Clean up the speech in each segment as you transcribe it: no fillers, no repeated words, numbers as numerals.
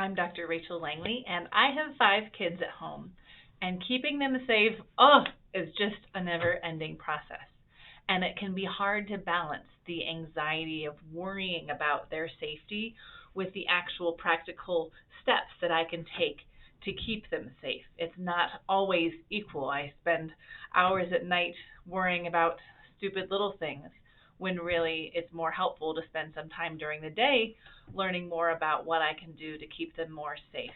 I'm Dr. Rachel Langley, and I have 5 kids at home. And keeping them safe, is just a never ending process. And it can be hard to balance the anxiety of worrying about their safety with the actual practical steps that I can take to keep them safe. It's not always equal. I spend hours at night worrying about stupid little things when really it's more helpful to spend some time during the day learning more about what I can do to keep them more safe.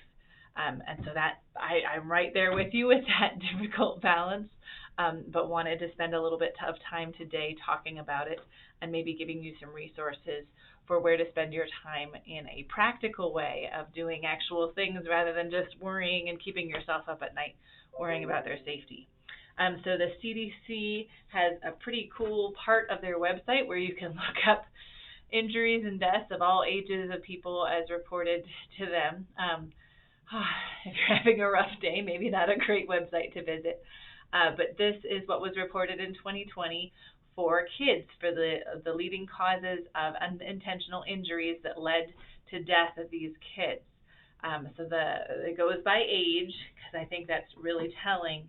And so that I'm right there with you with that difficult balance, but wanted to spend a little bit of time today talking about it and maybe giving you some resources for where to spend your time in a practical way of doing actual things rather than just worrying and keeping yourself up at night worrying about their safety. So the CDC has a pretty cool part of their website where you can look up injuries and deaths of all ages of people as reported to them. If you're having a rough day, maybe not a great website to visit. But this is what was reported in 2020 for kids for the leading causes of unintentional injuries that led to death of these kids. It goes by age because I think that's really telling.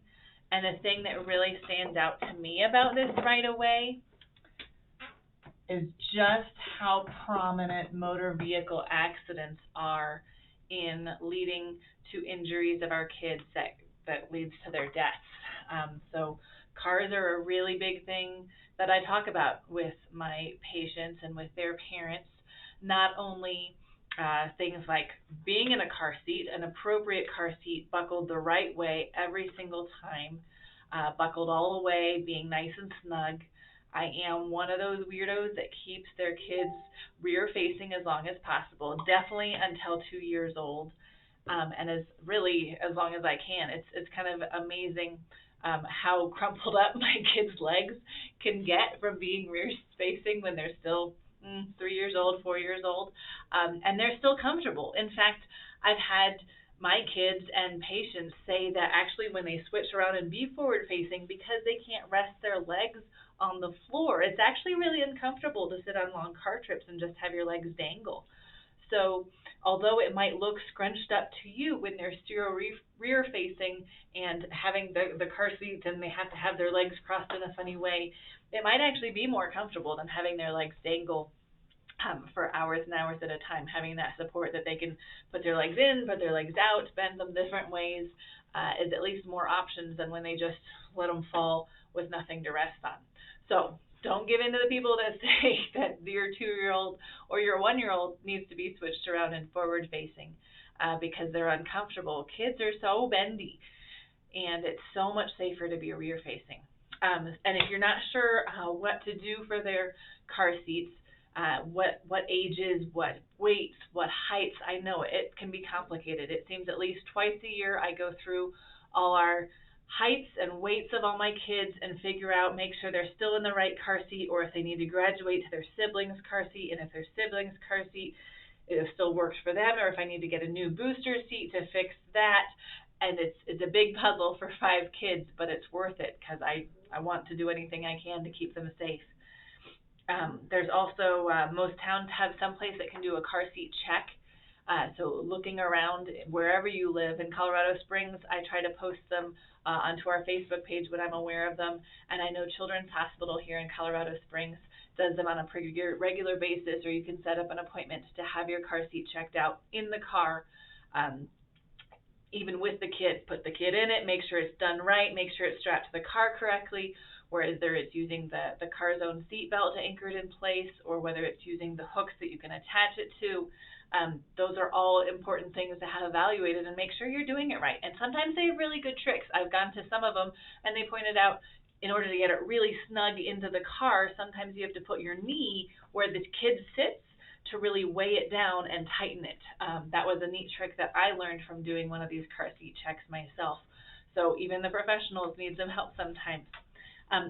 And the thing that really stands out to me about this right away is just how prominent motor vehicle accidents are in leading to injuries of our kids that leads to their deaths. So cars are a really big thing that I talk about with my patients and with their parents. Not only things like being in a car seat, an appropriate car seat buckled the right way every single time, buckled all the way, being nice and snug. I am one of those weirdos that keeps their kids rear facing as long as possible, definitely until 2 years old, and as long as I can. It's kind of amazing how crumpled up my kids' legs can get from being rear facing when they're still 3 years old, 4 years old, and they're still comfortable. In fact, I've had my kids and patients say that actually when they switch around and be forward facing, because they can't rest their legs on the floor, it's actually really uncomfortable to sit on long car trips and just have your legs dangle. So although it might look scrunched up to you when they're stereo rear facing and having the car seats and they have to have their legs crossed in a funny way, it might actually be more comfortable than having their legs dangle for hours and hours at a time. Having that support that they can put their legs in, put their legs out, bend them different ways is at least more options than when they just let them fall with nothing to rest on. So don't give in to the people that say that your 2-year-old or your 1-year-old needs to be switched around and forward facing because they're uncomfortable. Kids are so bendy, and it's so much safer to be rear facing. And if you're not sure what to do for their car seats, what ages, what weights, what heights, I know it can be complicated. It seems at least twice a year I go through all our heights and weights of all my kids and figure out, make sure they're still in the right car seat, or if they need to graduate to their siblings' car seat, and if their siblings' car seat it still works for them, or if I need to get a new booster seat to fix that. And it's a big puzzle for 5 kids, but it's worth it because I want to do anything I can to keep them safe. There's also most towns have some place that can do a car seat check. So looking around wherever you live in Colorado Springs, I try to post them onto our Facebook page when I'm aware of them. And I know Children's Hospital here in Colorado Springs does them on a regular basis, or you can set up an appointment to have your car seat checked out in the car, even with the kid. Put the kid in it, make sure it's done right, make sure it's strapped to the car correctly, whether it's using the car's own seat belt to anchor it in place, or whether it's using the hooks that you can attach it to. Those are all important things to have evaluated and make sure you're doing it right. And sometimes they have really good tricks. I've gone to some of them and they pointed out in order to get it really snug into the car, sometimes you have to put your knee where the kid sits to really weigh it down and tighten it. That was a neat trick that I learned from doing one of these car seat checks myself. So even the professionals need some help sometimes.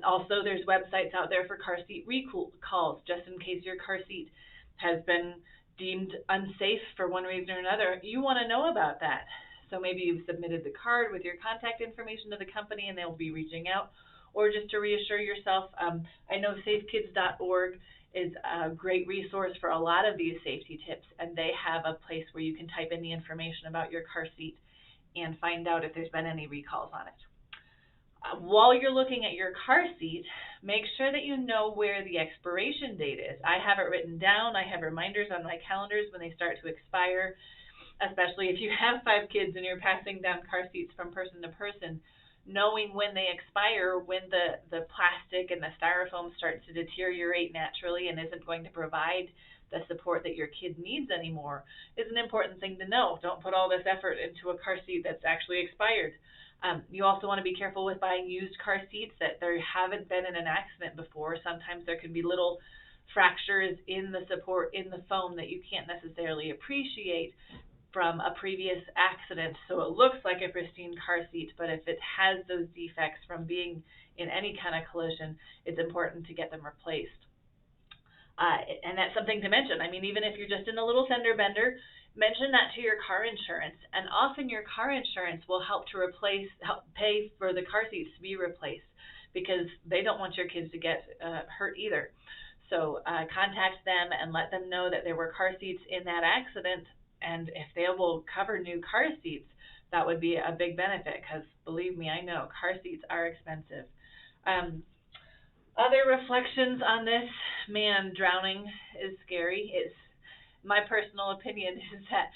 Also, there's websites out there for car seat recalls, just in case your car seat has been deemed unsafe for one reason or another. You want to know about that. So maybe you've submitted the card with your contact information to the company and they'll be reaching out, or just to reassure yourself. I know safekids.org is a great resource for a lot of these safety tips, and they have a place where you can type in the information about your car seat and find out if there's been any recalls on it. While you're looking at your car seat, make sure that you know where the expiration date is. I have it written down. I have reminders on my calendars when they start to expire, especially if you have 5 kids and you're passing down car seats from person to person. Knowing when they expire, when the plastic and the styrofoam starts to deteriorate naturally and isn't going to provide the support that your kid needs anymore, is an important thing to know. Don't put all this effort into a car seat that's actually expired. You also want to be careful with buying used car seats that there haven't been in an accident before. Sometimes there can be little fractures in the support in the foam that you can't necessarily appreciate from a previous accident. So it looks like a pristine car seat, but if it has those defects from being in any kind of collision, it's important to get them replaced. And that's something to mention. I mean, even if you're just in a little fender bender, mention that to your car insurance, and often your car insurance will help pay for the car seats to be replaced, because they don't want your kids to get hurt either. So contact them and let them know that there were car seats in that accident, and if they will cover new car seats, that would be a big benefit, because believe me, I know car seats are expensive. Other reflections on this, man, drowning is scary. It's my personal opinion is that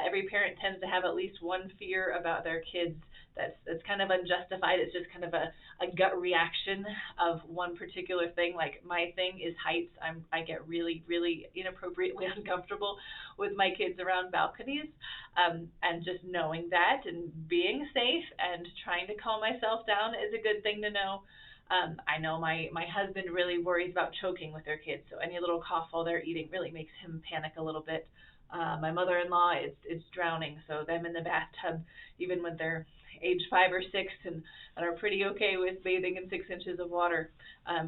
every parent tends to have at least one fear about their kids that's kind of unjustified. It's just kind of a gut reaction of one particular thing. Like, my thing is heights. I get really, really inappropriately uncomfortable with my kids around balconies, and just knowing that and being safe and trying to calm myself down is a good thing to know. I know my husband really worries about choking with their kids, so any little cough while they're eating really makes him panic a little bit. My mother-in-law, it's drowning, so them in the bathtub, even when they're age 5 or 6 and are pretty okay with bathing in 6 inches of water,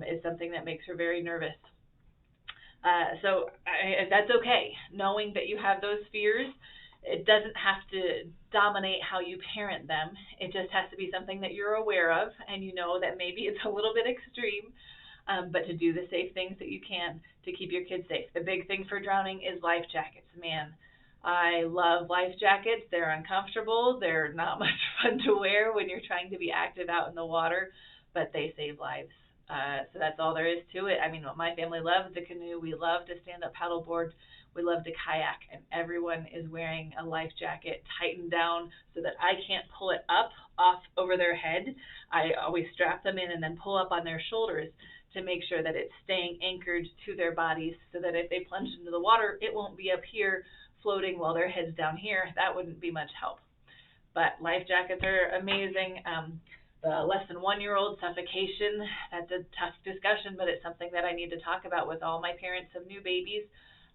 is something that makes her very nervous. So that's okay. Knowing that you have those fears, it doesn't have to dominate how you parent them. It just has to be something that you're aware of, and you know that maybe it's a little bit extreme, but to do the safe things that you can to keep your kids safe. The big thing for drowning is life jackets. Man, I love life jackets. They're uncomfortable. They're not much fun to wear when you're trying to be active out in the water, but they save lives. So that's all there is to it. I mean, my family loves the canoe. We love to stand up paddleboard. We love to kayak, and everyone is wearing a life jacket tightened down so that I can't pull it up off over their head. I always strap them in and then pull up on their shoulders to make sure that it's staying anchored to their bodies, so that if they plunge into the water, it won't be up here floating while their head's down here. That wouldn't be much help. But life jackets are amazing. The less than 1-year-old suffocation, that's a tough discussion, but it's something that I need to talk about with all my parents of new babies,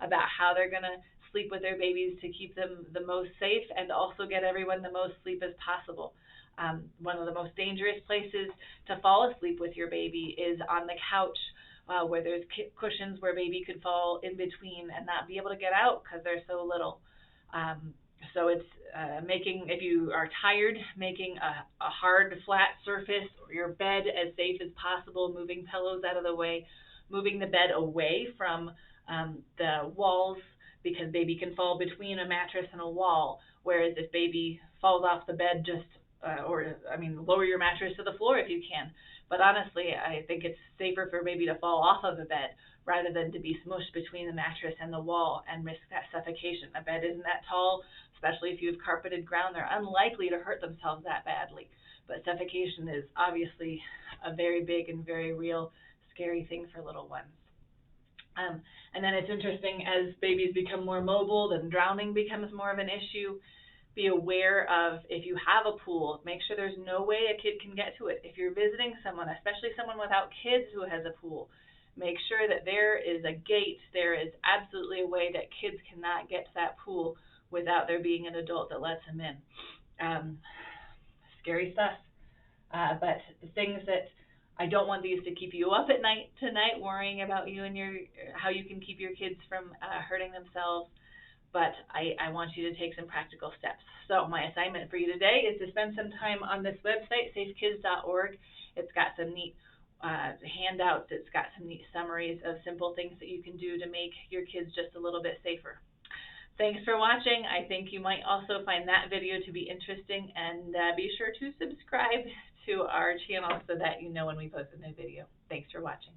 about how they're going to sleep with their babies to keep them the most safe and also get everyone the most sleep as possible. One of the most dangerous places to fall asleep with your baby is on the couch, where there's cushions where baby could fall in between and not be able to get out because they're so little. So it's if you are tired, making a hard, flat surface or your bed as safe as possible, moving pillows out of the way, moving the bed away from the walls, because baby can fall between a mattress and a wall, whereas if baby falls off the bed, lower your mattress to the floor if you can. But honestly, I think it's safer for baby to fall off of the bed rather than to be smushed between the mattress and the wall and risk that suffocation. A bed isn't that tall, especially if you have carpeted ground. They're unlikely to hurt themselves that badly. But suffocation is obviously a very big and very real, scary thing for little ones. And then it's interesting, as babies become more mobile, then drowning becomes more of an issue. Be aware of, if you have a pool, make sure there's no way a kid can get to it. If you're visiting someone, especially someone without kids who has a pool, make sure that there is a gate, there is absolutely a way that kids cannot get to that pool without there being an adult that lets them in. Scary stuff. But the things that I don't want these to keep you up at night tonight worrying about you and how you can keep your kids from hurting themselves. But I want you to take some practical steps. So my assignment for you today is to spend some time on this website, safekids.org. It's got some neat handouts. It's got some neat summaries of simple things that you can do to make your kids just a little bit safer. Thanks for watching. I think you might also find that video to be interesting, and be sure to subscribe to our channel so that you know when we post a new video. Thanks for watching.